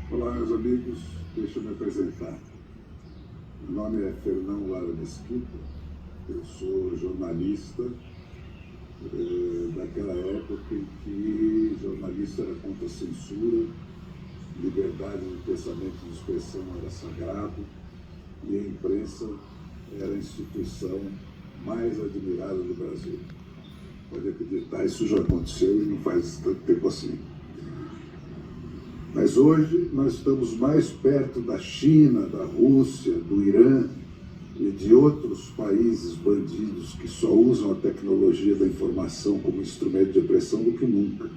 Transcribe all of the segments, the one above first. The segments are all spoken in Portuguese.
Olá, meus amigos, deixa eu me apresentar. Meu nome é Fernão Lara Mesquita, eu sou jornalista daquela época em que jornalista era contra a censura, liberdade de pensamento e de expressão era sagrado e a imprensa era a instituição mais admirada do Brasil. Pode acreditar, isso já aconteceu e não faz tanto tempo assim. Mas hoje nós estamos mais perto da China, da Rússia, do Irã e de outros países bandidos que só usam a tecnologia da informação como instrumento de opressão do que nunca.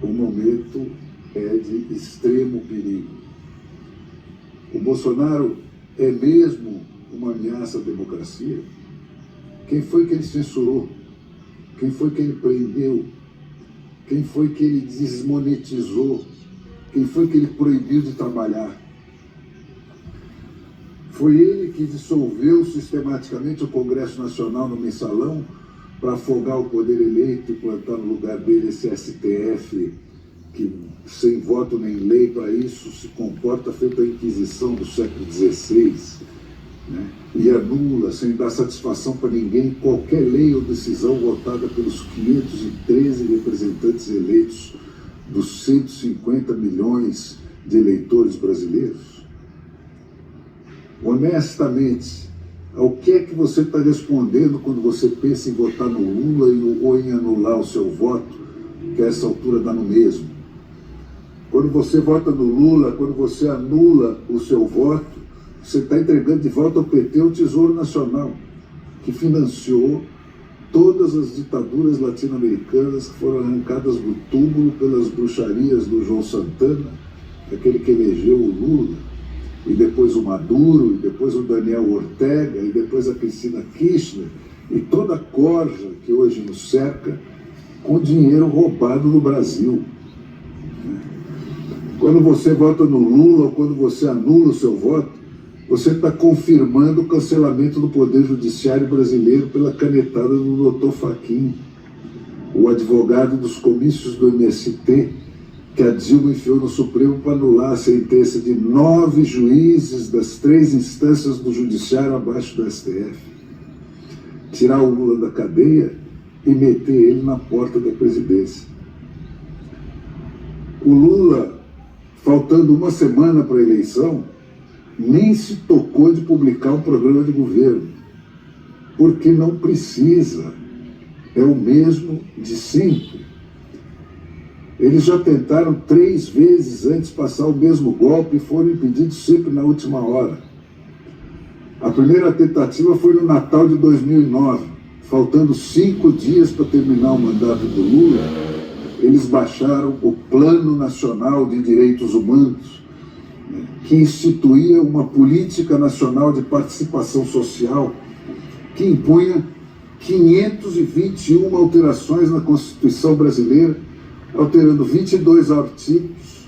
O momento é de extremo perigo. O Bolsonaro é mesmo uma ameaça à democracia? Quem foi que ele censurou? Quem foi que ele prendeu? Quem foi que ele desmonetizou? Quem foi que ele proibiu de trabalhar? Foi ele que dissolveu sistematicamente o Congresso Nacional no mensalão para afogar o poder eleito e plantar no lugar dele esse STF que, sem voto nem lei para isso, se comporta feito a Inquisição do século XVI, né? E anula, sem dar satisfação para ninguém, qualquer lei ou decisão votada pelos 513 representantes eleitos dos 150 milhões de eleitores brasileiros? Honestamente, ao que é que você está respondendo quando você pensa em votar no Lula ou em anular o seu voto, que a essa altura dá no mesmo? Quando você vota no Lula, quando você anula o seu voto, você está entregando de volta ao PT o Tesouro Nacional, que financiou todas as ditaduras latino-americanas que foram arrancadas do túmulo pelas bruxarias do João Santana, aquele que elegeu o Lula, e depois o Maduro, e depois o Daniel Ortega, e depois a Cristina Kirchner, e toda a corja que hoje nos cerca, com dinheiro roubado no Brasil. Quando você vota no Lula, ou quando você anula o seu voto, você está confirmando o cancelamento do Poder Judiciário brasileiro pela canetada do Dr. Fachin, o advogado dos comícios do MST, que a Dilma enfiou no Supremo para anular a sentença de 9 juízes das 3 instâncias do Judiciário abaixo do STF. Tirar o Lula da cadeia e meter ele na porta da presidência. O Lula, faltando uma semana para a eleição, nem se tocou de publicar um programa de governo, porque não precisa, é o mesmo de sempre. Eles já tentaram 3 vezes antes passar o mesmo golpe e foram impedidos sempre na última hora. A primeira tentativa foi no Natal de 2009, faltando 5 dias para terminar o mandato do Lula, eles baixaram o Plano Nacional de Direitos Humanos, que instituía uma política nacional de participação social que impunha 521 alterações na Constituição brasileira, alterando 22 artigos,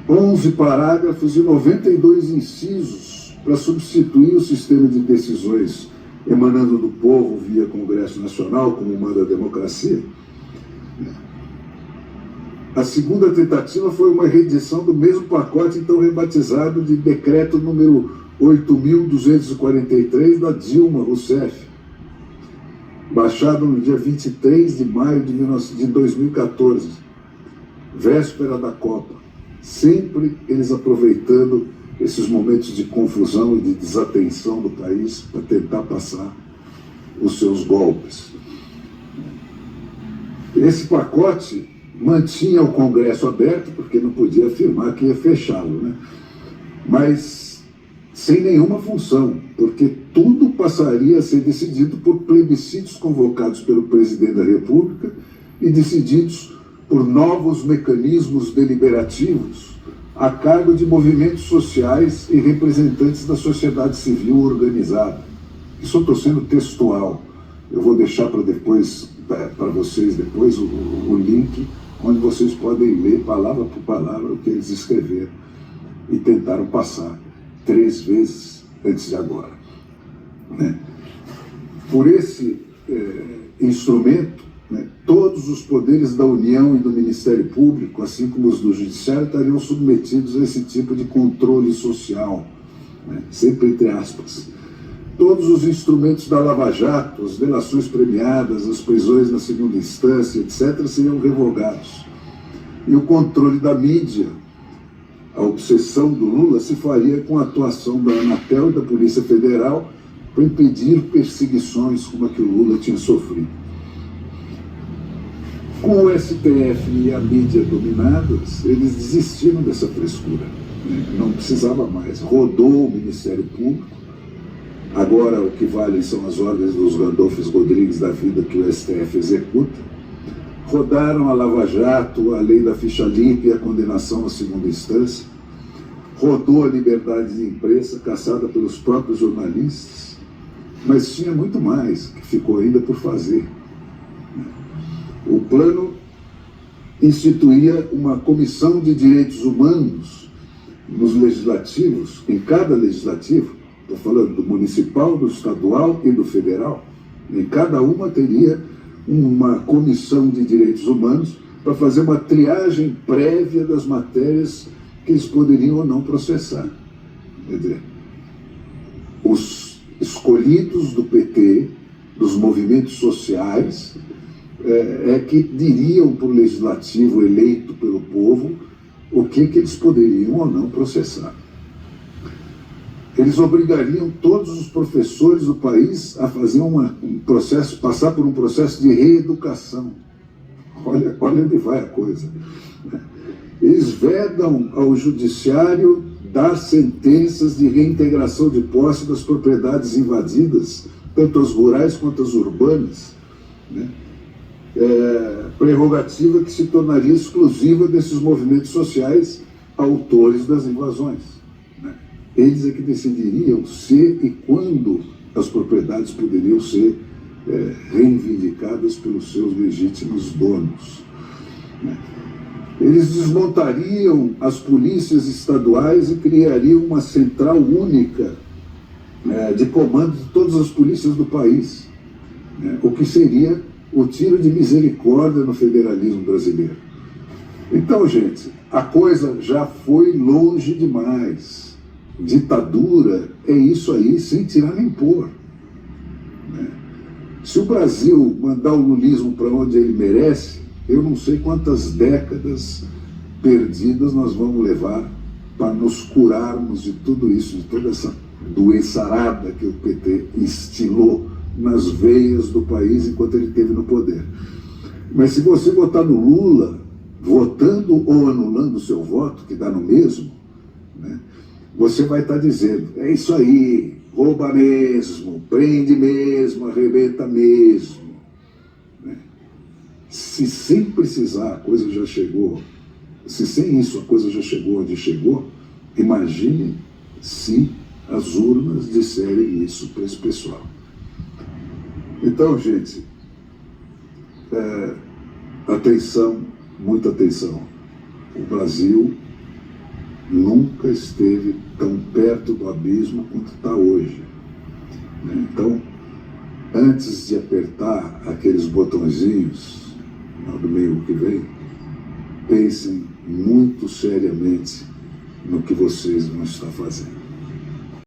11 parágrafos e 92 incisos para substituir o sistema de decisões emanando do povo via Congresso Nacional, como manda a democracia. A segunda tentativa foi uma reedição do mesmo pacote, então rebatizado de decreto número 8.243 da Dilma Rousseff, baixado no dia 23 de maio de 2014, véspera da Copa. Sempre eles aproveitando esses momentos de confusão e de desatenção do país para tentar passar os seus golpes. Esse pacote mantinha o Congresso aberto, porque não podia afirmar que ia fechá-lo, né? Mas sem nenhuma função, porque tudo passaria a ser decidido por plebiscitos convocados pelo presidente da República e decididos por novos mecanismos deliberativos a cargo de movimentos sociais e representantes da sociedade civil organizada. Isso eu estou sendo textual. Eu vou deixar para depois, para vocês depois, o link onde vocês podem ler palavra por palavra o que eles escreveram e tentaram passar 3 vezes antes de agora, né? Por esse instrumento, né, todos os poderes da União e do Ministério Público, assim como os do Judiciário, estariam submetidos a esse tipo de controle social, né, sempre entre aspas. Todos os instrumentos da Lava Jato, as delações premiadas, as prisões na segunda instância, etc., seriam revogados. E o controle da mídia, a obsessão do Lula, se faria com a atuação da Anatel e da Polícia Federal para impedir perseguições como a que o Lula tinha sofrido. Com o STF e a mídia dominadas, eles desistiram dessa frescura, né? Não precisava mais. Rodou o Ministério Público. Agora o que vale são as ordens dos Randolphos Rodrigues da vida que o STF executa. Rodaram a Lava Jato, a lei da ficha limpa e a condenação à segunda instância. Rodou a liberdade de imprensa, caçada pelos próprios jornalistas. Mas tinha muito mais que ficou ainda por fazer. O plano instituía uma comissão de direitos humanos nos legislativos, em cada legislativo. Estou falando do municipal, do estadual e do federal. Em cada uma teria uma comissão de direitos humanos para fazer uma triagem prévia das matérias que eles poderiam ou não processar. Quer dizer, os escolhidos do PT, dos movimentos sociais, que diriam para o legislativo eleito pelo povo o que eles poderiam ou não processar. Eles obrigariam todos os professores do país a fazer um processo, passar por um processo de reeducação. Olha onde vai a coisa. Eles vedam ao judiciário dar sentenças de reintegração de posse das propriedades invadidas, tanto as rurais quanto as urbanas, né? Prerrogativa que se tornaria exclusiva desses movimentos sociais autores das invasões. Eles é que decidiriam se e quando as propriedades poderiam ser reivindicadas pelos seus legítimos donos. Eles desmontariam as polícias estaduais e criariam uma central única de comando de todas as polícias do país, o que seria o tiro de misericórdia no federalismo brasileiro. Então, gente, a coisa já foi longe demais. Ditadura é isso aí, sem tirar nem pôr. Se o Brasil mandar o lulismo para onde ele merece, eu não sei quantas décadas perdidas nós vamos levar para nos curarmos de tudo isso, de toda essa doençarada que o PT instilou nas veias do país enquanto ele esteve no poder. Mas se você votar no Lula, votando ou anulando o seu voto, que dá no mesmo, né, você vai estar dizendo, é isso aí, rouba mesmo, prende mesmo, arrebenta mesmo. Se sem precisar a coisa já chegou, se sem isso a coisa já chegou onde chegou, imagine se as urnas disserem isso para esse pessoal. Então, gente, atenção, muita atenção. O Brasil nunca esteve tão perto do abismo quanto está hoje. Então, antes de apertar aqueles botõezinhos no domingo que vem, pensem muito seriamente no que vocês vão estar fazendo.